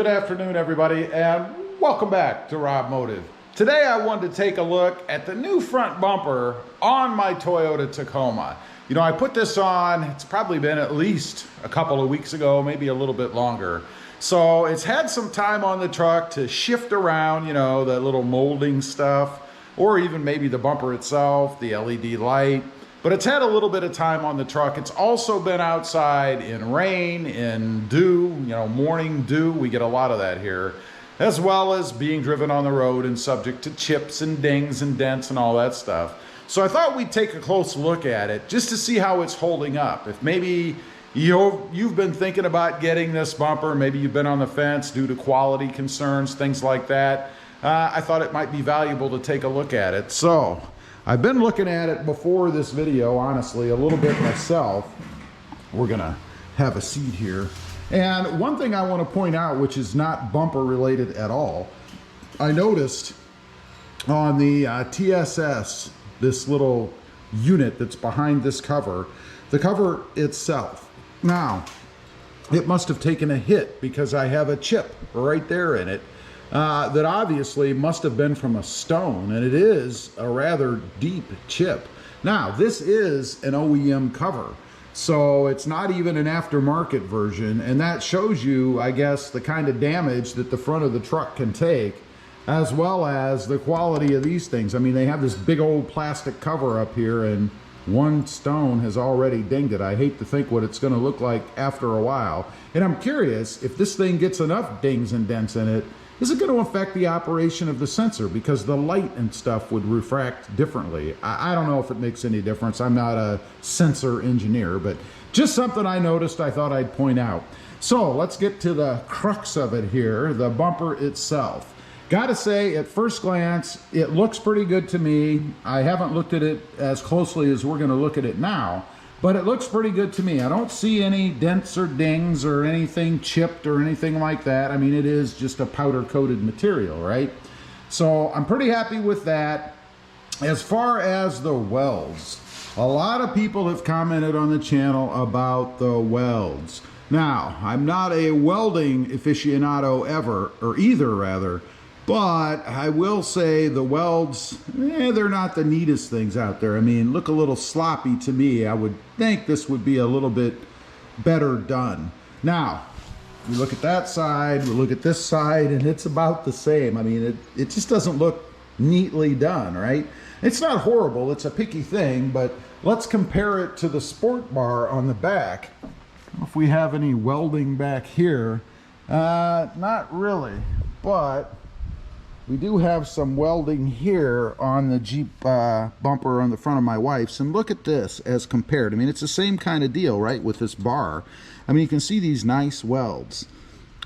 afternoon, everybody, and welcome back to Robmotive. Today I wanted to take a look at the new front bumper on my Toyota Tacoma. You know, I put this on, it's probably been at least a couple of weeks ago, maybe a little bit longer. So it's had some time on the truck to shift around, you know, the little molding stuff, or even maybe the bumper itself, the LED light. But it's had a little bit of time on the truck. It's also been outside in rain, in dew, you know, morning dew. We get a lot of that here, as well as being driven on the road and subject to chips and dings and dents and all that stuff. So I thought we'd take a close look at it just to see how it's holding up. If maybe you've been thinking about getting this bumper, maybe you've been on the fence due to quality concerns, things like that, I thought it might be valuable to take a look at it. So I've been looking at it before this video, honestly, a little bit myself. We're gonna have a seat here. And one thing I want to point out, which is not bumper related at all, I noticed on the TSS, this little unit that's behind this cover, the cover itself. Now, it must have taken a hit because I have a chip right there in it. That obviously must have been from a stone, and it is a rather deep chip. Now, this is an OEM cover, so it's not even an aftermarket version, and that shows you, I guess, the kind of damage that the front of the truck can take, as well as the quality of these things. I mean, they have this big old plastic cover up here, and one stone has already dinged it. I hate to think what it's going to look like after a while, and I'm curious if this thing gets enough dings and dents in it. Is it going to affect the operation of the sensor? Because the light and stuff would refract differently. I don't know if it makes any difference. I'm not a sensor engineer, but just something I noticed I thought I'd point out. So let's get to the crux of it here, the bumper itself. Gotta say, at first glance, it looks pretty good to me. I haven't looked at it as closely as we're going to look at it now, but it looks pretty good to me. I don't see any dents or dings or anything chipped or anything like that. I mean, it is just a powder coated material, right? So I'm pretty happy with that. As far as the welds, a lot of people have commented on the channel about the welds. Now, I'm not a welding aficionado either, but I will say the welds, they're not the neatest things out there. I mean, look a little sloppy to me. I would think this would be a little bit better done. Now, we look at that side, we look at this side, and it's about the same. I mean, it just doesn't look neatly done, right? It's not horrible, it's a picky thing, but let's compare it to the sport bar on the back. If we have any welding back here, not really, but we do have some welding here on the Jeep bumper on the front of my wife's, and look at this as compared. I mean, it's the same kind of deal, right, with this bar. I mean, you can see these nice welds.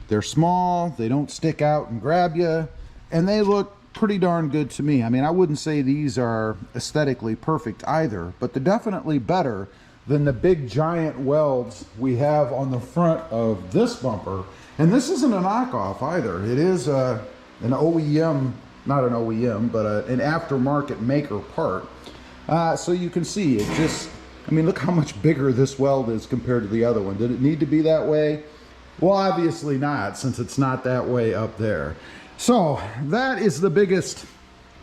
They're small, they don't stick out and grab you, and they look pretty darn good to me. I mean, I wouldn't say these are aesthetically perfect either, but they're definitely better than the big giant welds we have on the front of this bumper. And this isn't a knockoff either. It is an OEM, not an OEM, but an aftermarket maker part. So you can see it just, I mean, look how much bigger this weld is compared to the other one. Did it need to be that way? Well, obviously not, since it's not that way up there. So that is the biggest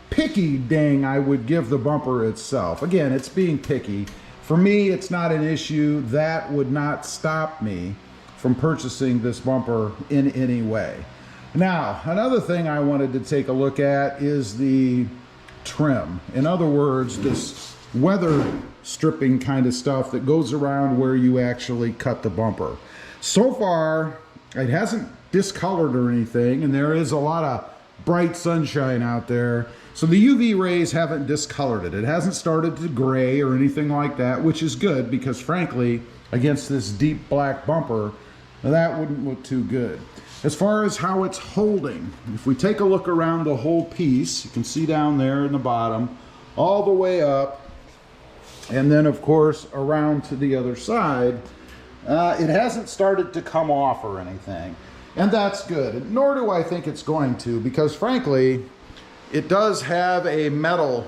picky ding I would give the bumper itself. Again, it's being picky. For me, it's not an issue. That would not stop me from purchasing this bumper in any way. Now, another thing I wanted to take a look at is the trim. In other words, this weather stripping kind of stuff that goes around where you actually cut the bumper. So far, it hasn't discolored or anything, and there is a lot of bright sunshine out there. So the UV rays haven't discolored it. It hasn't started to gray or anything like that, which is good because frankly, against this deep black bumper, that wouldn't look too good. As far as how it's holding, if we take a look around the whole piece, you can see down there in the bottom, all the way up, and then of course around to the other side, it hasn't started to come off or anything. And that's good, nor do I think it's going to, because frankly, it does have a metal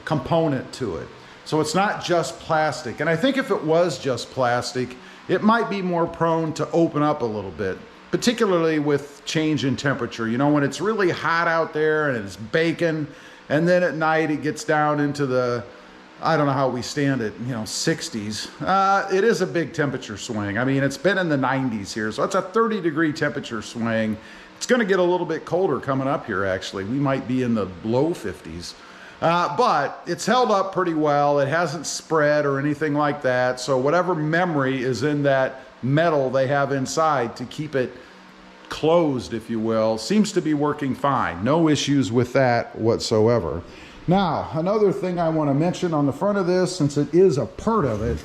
component to it. So it's not just plastic. And I think if it was just plastic, it might be more prone to open up a little bit. particularly with change in temperature. You know, when it's really hot out there and it's baking, and then at night it gets down into the, I don't know how we stand it, 60s. It is a big temperature swing. I mean, it's been in the 90s here, so it's a 30-degree temperature swing. It's going to get a little bit colder coming up here, actually. We might be in the low 50s. But it's held up pretty well. It hasn't spread or anything like that. So whatever memory is in that metal they have inside to keep it closed, if you will, seems to be working fine. No issues with that whatsoever. Now, another thing I want to mention on the front of this, since it is a part of it,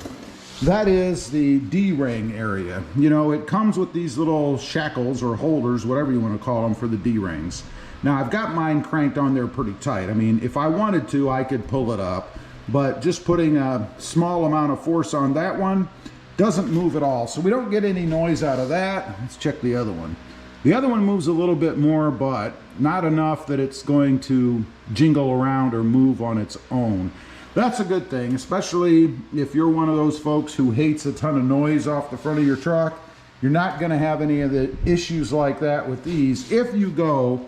that is the D-ring area. You know, it comes with these little shackles or holders, whatever you want to call them, for the D-rings. Now, I've got mine cranked on there pretty tight. I mean, if I wanted to, I could pull it up, but just putting a small amount of force on that one doesn't move at all. So we don't get any noise out of that. Let's check the other one. The other one moves a little bit more, but not enough that it's going to jingle around or move on its own. That's a good thing, especially if you're one of those folks who hates a ton of noise off the front of your truck. You're not going to have any of the issues like that with these if you go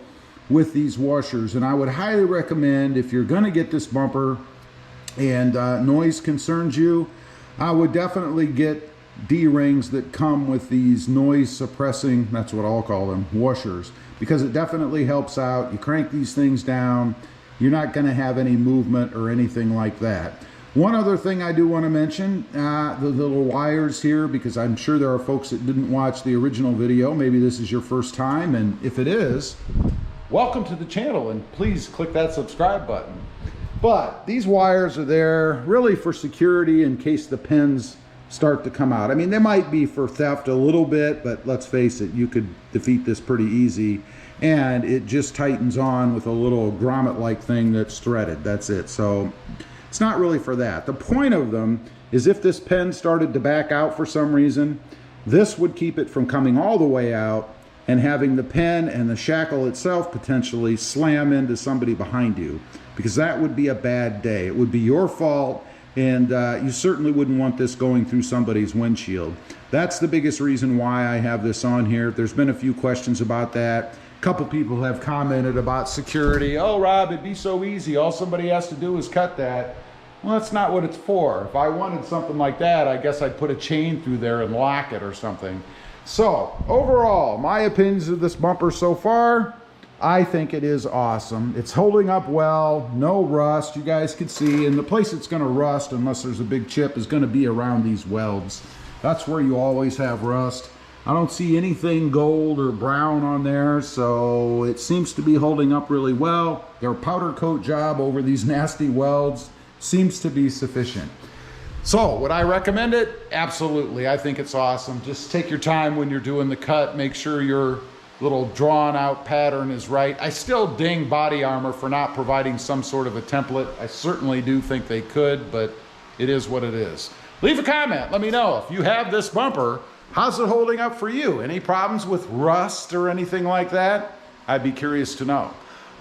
with these washers. And I would highly recommend, if you're going to get this bumper and noise concerns you, I would definitely get D-rings that come with these noise suppressing, that's what I'll call them, washers, because it definitely helps out. You crank these things down, you're not going to have any movement or anything like that. One other thing I do want to mention, the little wires here, because I'm sure there are folks that didn't watch the original video. Maybe this is your first time, and if it is, welcome to the channel, and please click that subscribe button. But these wires are there really for security in case the pins start to come out. I mean, they might be for theft a little bit, but let's face it, you could defeat this pretty easy. And it just tightens on with a little grommet-like thing that's threaded. That's it. So it's not really for that. The point of them is if this pen started to back out for some reason, this would keep it from coming all the way out and having the pen and the shackle itself potentially slam into somebody behind you, because that would be a bad day. It would be your fault, and you certainly wouldn't want this going through somebody's windshield. That's the biggest reason why I have this on here. There's been a few questions about that. A couple people have commented about security. Oh, Rob, it'd be so easy. All somebody has to do is cut that. Well, that's not what it's for. If I wanted something like that, I guess I'd put a chain through there and lock it or something. So, overall, my opinions of this bumper so far, I think it is awesome. It's holding up well, no rust, you guys can see, and the place it's going to rust, unless there's a big chip, is going to be around these welds. That's where you always have rust. I don't see anything gold or brown on there, so it seems to be holding up really well. Their powder coat job over these nasty welds seems to be sufficient. So, would I recommend it? Absolutely. I think it's awesome. Just take your time when you're doing the cut. Make sure your little drawn out pattern is right. I still ding Body Armor for not providing some sort of a template. I certainly do think they could, but it is what it is. Leave a comment. Let me know if you have this bumper. How's it holding up for you? Any problems with rust or anything like that? I'd be curious to know.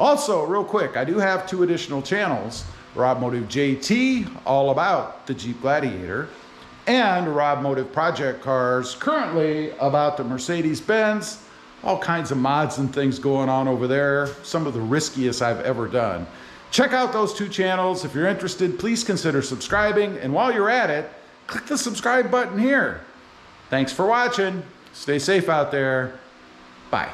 Also, real quick, I do have 2 additional channels. Robmotive JT, all about the Jeep Gladiator, and Robmotive Project Cars, currently about the Mercedes-Benz. All kinds of mods and things going on over there. Some of the riskiest I've ever done. Check out those 2 channels. If you're interested, please consider subscribing. And while you're at it, click the subscribe button here. Thanks for watching. Stay safe out there. Bye.